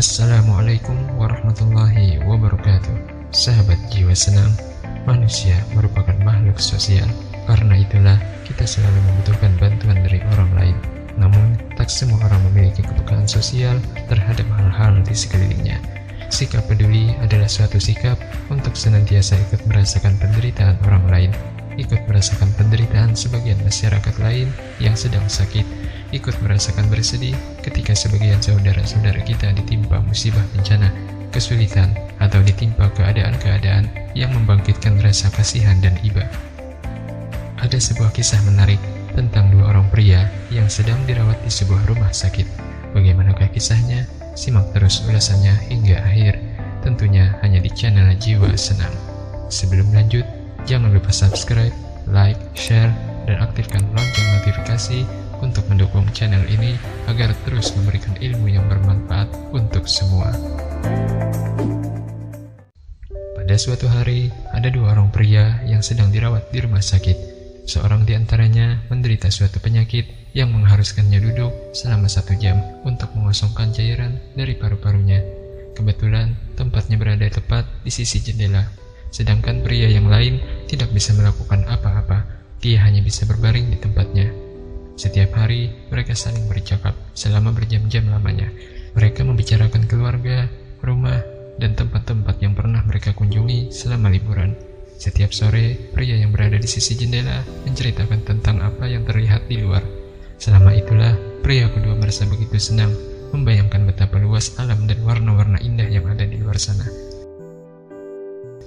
Assalamualaikum warahmatullahi wabarakatuh. Sahabat jiwa senang, manusia merupakan makhluk sosial. Karena itulah kita selalu membutuhkan bantuan dari orang lain. Namun, tak semua orang memiliki kepekaan sosial terhadap hal-hal di sekelilingnya. Sikap peduli adalah suatu sikap untuk senantiasa ikut merasakan penderitaan orang lain, ikut merasakan penderitaan sebagian masyarakat lain yang sedang sakit, ikut merasakan bersedih ketika sebagian saudara-saudara kita ditimpa musibah bencana, kesulitan, atau ditimpa keadaan-keadaan yang membangkitkan rasa kasihan dan iba. Ada sebuah kisah menarik tentang dua orang pria yang sedang dirawat di sebuah rumah sakit. Bagaimanakah kisahnya? Simak terus ulasannya hingga akhir, tentunya hanya di channel Jiwa Senang. Sebelum lanjut, jangan lupa subscribe, like, share, dan aktifkan lonceng notifikasi untuk mendukung channel ini agar terus memberikan ilmu yang bermanfaat untuk semua. Pada suatu hari, ada dua orang pria yang sedang dirawat di rumah sakit. Seorang di antaranya menderita suatu penyakit yang mengharuskannya duduk selama 1 jam untuk mengosongkan cairan dari paru-parunya. Kebetulan tempatnya berada tepat di sisi jendela, sedangkan pria yang lain tidak bisa melakukan apa-apa. Dia hanya bisa berbaring di tempatnya. Setiap hari mereka saling bercakap selama berjam-jam lamanya. Mereka membicarakan keluarga, rumah, dan tempat-tempat yang pernah mereka kunjungi selama liburan. Setiap sore, pria yang berada di sisi jendela menceritakan tentang apa yang terlihat di luar. Selama itulah, pria kedua merasa begitu senang, membayangkan betapa luas alam dan warna-warna indah yang ada di luar sana.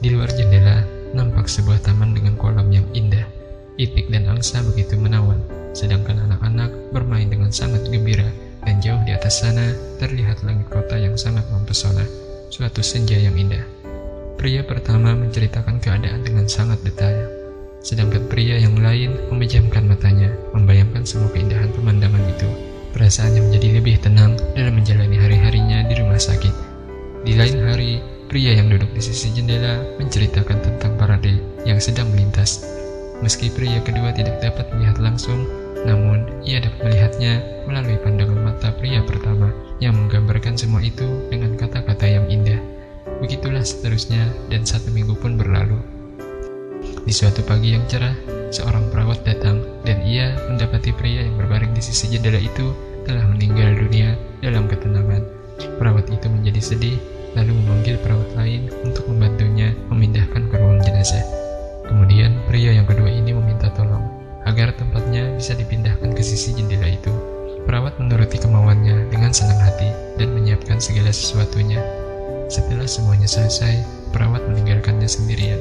Di luar jendela, nampak sebuah taman dengan kolam yang indah. Itik dan angsa begitu menawan, sedangkan anak-anak bermain dengan sangat gembira, dan jauh di atas sana terlihat langit kota yang sangat mempesona, suatu senja yang indah. Pria pertama menceritakan keadaan dengan sangat detail, sedangkan pria yang lain memejamkan matanya, membayangkan semua keindahan pemandangan itu. Perasaannya menjadi lebih tenang dalam menjalani hari-harinya di rumah sakit. Di lain hari, pria yang duduk di sisi jendela menceritakan tentang parade yang sedang melintas. Meski pria kedua tidak dapat melihat langsung, namun ia dapat melihatnya melalui pandangan mata pria pertama yang menggambarkan semua itu dengan kata-kata yang indah. Begitulah seterusnya, dan 1 minggu pun berlalu. Di suatu pagi yang cerah, seorang perawat datang, dan ia mendapati pria yang berbaring di sisi jendela itu telah meninggal dunia dalam ketenangan. Perawat itu menjadi sedih, lalu memanggil perawat lain untuk membantunya memindahkan ke ruang jenazah. Kemudian pria yang kedua ini meminta tolong agar tempatnya bisa dipindahkan ke sisi jendela itu. Perawat menuruti kemauannya dengan senang hati dan menyiapkan segala sesuatunya. Setelah semuanya selesai, perawat meninggalkannya sendirian.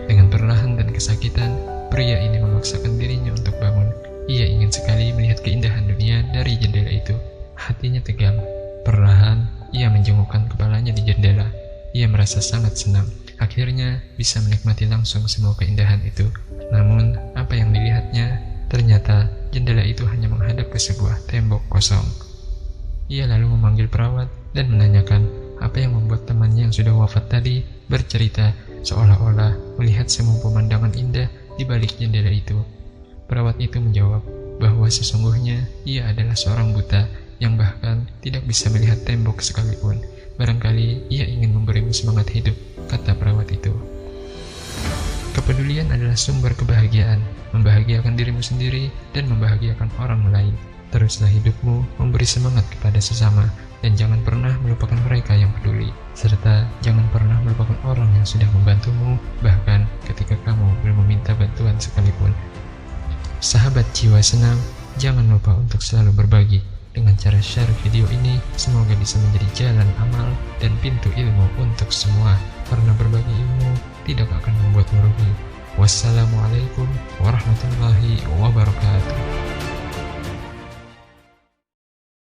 Dengan perlahan dan kesakitan, pria ini memaksakan dirinya untuk bangun. Ia ingin sekali melihat keindahan dunia dari jendela itu. Hatinya tegang. Perlahan, ia menjengukkan kepalanya di jendela. Ia merasa sangat senang. Akhirnya bisa menikmati langsung semua keindahan itu. Namun, apa yang dilihatnya? Ternyata jendela itu hanya menghadap ke sebuah tembok kosong. Ia lalu memanggil perawat dan menanyakan apa yang membuat temannya yang sudah wafat tadi bercerita seolah-olah melihat semua pemandangan indah di balik jendela itu. Perawat itu menjawab bahwa sesungguhnya ia adalah seorang buta yang bahkan tidak bisa melihat tembok sekalipun. Barangkali ia ingin memberimu semangat hidup, kata perawat itu. Kepedulian adalah sumber kebahagiaan, membahagiakan dirimu sendiri dan membahagiakan orang lain. Teruslah hidupmu memberi semangat kepada sesama, dan jangan pernah melupakan mereka yang peduli, serta jangan pernah melupakan orang yang sudah membantumu, bahkan ketika kamu belum meminta bantuan sekalipun. Sahabat jiwa senang, jangan lupa untuk selalu berbagi. Dengan cara share video ini, semoga bisa menjadi jalan amal dan pintu ilmu untuk semua, karena berbagi ilmu tidak akan membuatmu rugi. Wassalamualaikum warahmatullahi wabarakatuh.